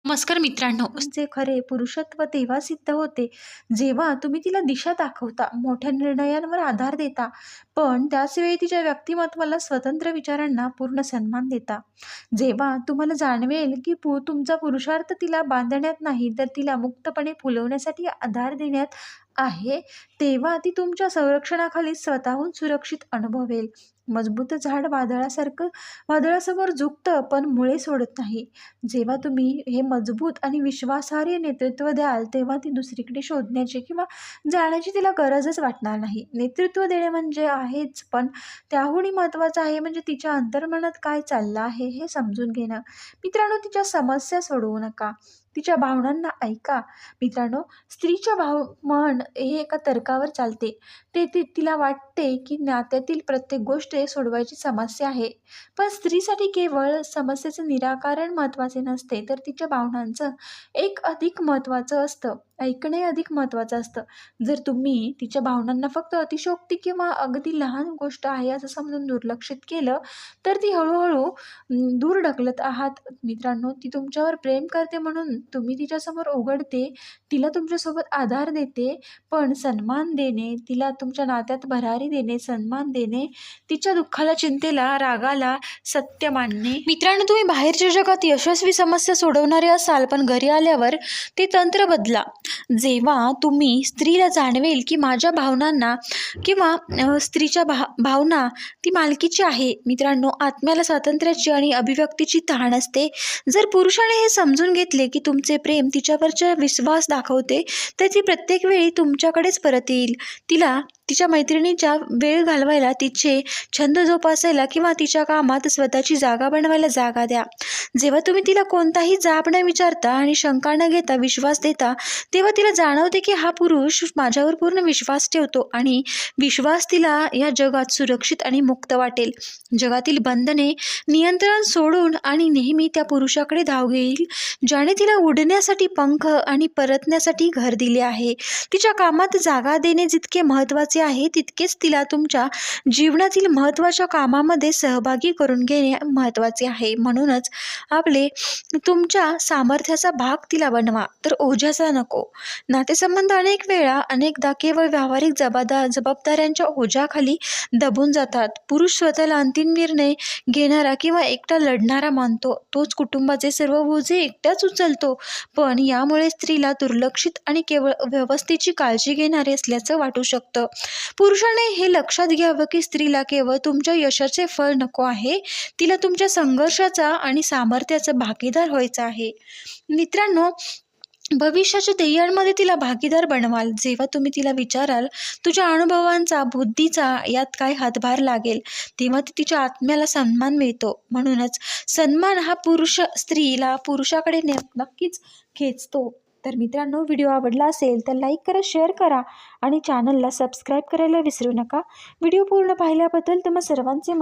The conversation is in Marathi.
नमस्कार मित्रांनो. तुमचे खरे पुरुषत्व तेव्हा सिद्ध होते जेव्हा तुम्ही तिला दिशा दाखवता, मोठ्या निर्णयांवर आधार देता, पण त्याचवेळी तिच्या व्यक्तिमत्वाला, स्वतंत्र विचारांना पूर्ण सन्मान देता. जेव्हा तुम्हाला जाणवेल की तुमचा पुरुषार्थ तिला बांधण्यात नाही तर तिला मुक्तपणे फुलवण्यासाठी आधार देण्यात आहे, तेव्हा ती तुमच्या संरक्षणाखाली स्वतःहून सुरक्षित अनुभवेल. मजबूत झाड वादळासमोर झुकतं पण मुळे सोडत नाही. जेव्हा तुम्ही हे मजबूत आणि विश्वासार्ह नेतृत्व द्याल, तेव्हा ती दुसरीकडे शोधण्याची किंवा जाण्याची तिला गरजच वाटणार नाही. नेतृत्व देणे म्हणजे आहेच, पण त्याहूनही महत्त्वाचं आहे म्हणजे तिच्या अंतर्मनात काय चाललं आहे हे समजून घेणं. मित्रांनो, तिच्या समस्या सोडवू नका, तिच्या भावनांना ऐका. मित्रांनो, स्त्रीच्या मन हे एका तर्कावर चालते. तिला वाटते की नात्यातील प्रत्येक गोष्ट हे सोडवायची समस्या आहे. पण स्त्रीसाठी केवळ समस्येचे निराकरण महत्त्वाचे नसते, तर तिच्या भावनांचं अधिक महत्त्वाचं असतं. ऐकणे अधिक महत्त्वाचं असतं. जर तुम्ही तिच्या भावनांना फक्त अतिशयोक्ती किंवा अगदी लहान गोष्ट आहे असं समजून दुर्लक्षित केलं, तर ती हळूहळू दूर ढकलत आहात. मित्रांनो, ती तुमच्यावर प्रेम करते म्हणून तुम्ही तिच्यासमोर उघडते, तिला तुमच्यासोबत आधार देते, पण सन्मान देणे, तिला तुमच्या नात्यात भरारी देणे, सन्मान देणे, तिच्या दुःखाला, चिंतेला, रागाला सत्य मानणे. मित्रांनो, तुम्ही बाहेरच्या जगात यशस्वी समस्या सोडवणारे असाल, पण घरी आल्यावर ते तंत्र बदला. जेव्हा तुम्ही स्त्रीला जाणवेल की माझ्या भावनांना किंवा स्त्रीच्या भावना ती मालकीची आहे. मित्रांनो, आत्म्याला स्वातंत्र्याची आणि अभिव्यक्तीची तहान असते. जर पुरुषाने हे समजून घेतले की तुमचे प्रेम तिच्यावरचा विश्वास दाखवते, तर ती प्रत्येक वेळी तुमच्याकडेच परत येईल. तिला तिच्या मैत्रिणीच्या वेळ घालवायला, तिचे छंद जोपासायला किंवा तिच्या कामात स्वतःची जागा बनवायला जागा द्या. जेव्हा तुम्ही तिला कोणताही जाब न विचारता आणि शंका न घेता विश्वास देता, तेव्हा तिला जाणवते की हा पुरुष माझ्यावर पूर्ण विश्वास ठेवतो आणि विश्वास तिला या जगात सुरक्षित आणि मुक्त वाटेल. जगातील बंधने, नियंत्रण सोडून आणि नेहमी त्या पुरुषाकडे धाव घेईल ज्याने तिला उडण्यासाठी पंख आणि परतण्यासाठी घर दिले आहे. तिच्या कामात जागा देणे जितके महत्त्वाचे आहे, तितकेच तिला तुमच्या जीवनातील महत्त्वाच्या कामामध्ये सहभागी करून घेणे महत्त्वाचे आहे. म्हणूनच तुमच्या सामर्थ्याचा भाग तिला बनवा, तर ओझ्याचा नको. नातेसंबंध अनेकदा केवळ व्यावहारिक जबाबदाऱ्यांच्या ओझ्याखाली दबून जातात. पुरुष स्वतःला अंतिम निर्णय घेणारा किंवा एकटा लढणारा मानतो. तोच कुटुंबाचे सर्व ओझे एकट्याच उचलतो. पण यामुळे स्त्रीला दुर्लक्षित आणि केवळ व्यवस्थेची काळजी घेणारे असल्याचं वाटू शकतं. पुरुषाने हे लक्षात घ्यावं की स्त्रीला केवळ तुमच्या यशाचे फळ नको आहे, तिला तुमच्या संघर्षाचा आणि सामर्थ्याचा भागीदार व्हायचं आहे. मित्रांनो, भविष्याच्या ध्येयांमध्ये तिला भागीदार बनवाल. जेव्हा तुम्ही तिला विचाराल तुझ्या अनुभवांचा, बुद्धीचा यात काय हातभार लागेल, तेव्हा तिच्या आत्म्याला सन्मान मिळतो. म्हणूनच सन्मान हा स्त्रीला पुरुषाकडे नक्कीच खेचतो. तर मित्रांनो, व्हिडिओ आवडला असेल तर लाईक करा, शेअर करा आणि चॅनलला सबस्क्राईब करायला विसरू नका. व्हिडिओ पूर्ण पाहिल्याबद्दल तुम्हा सर्वांचे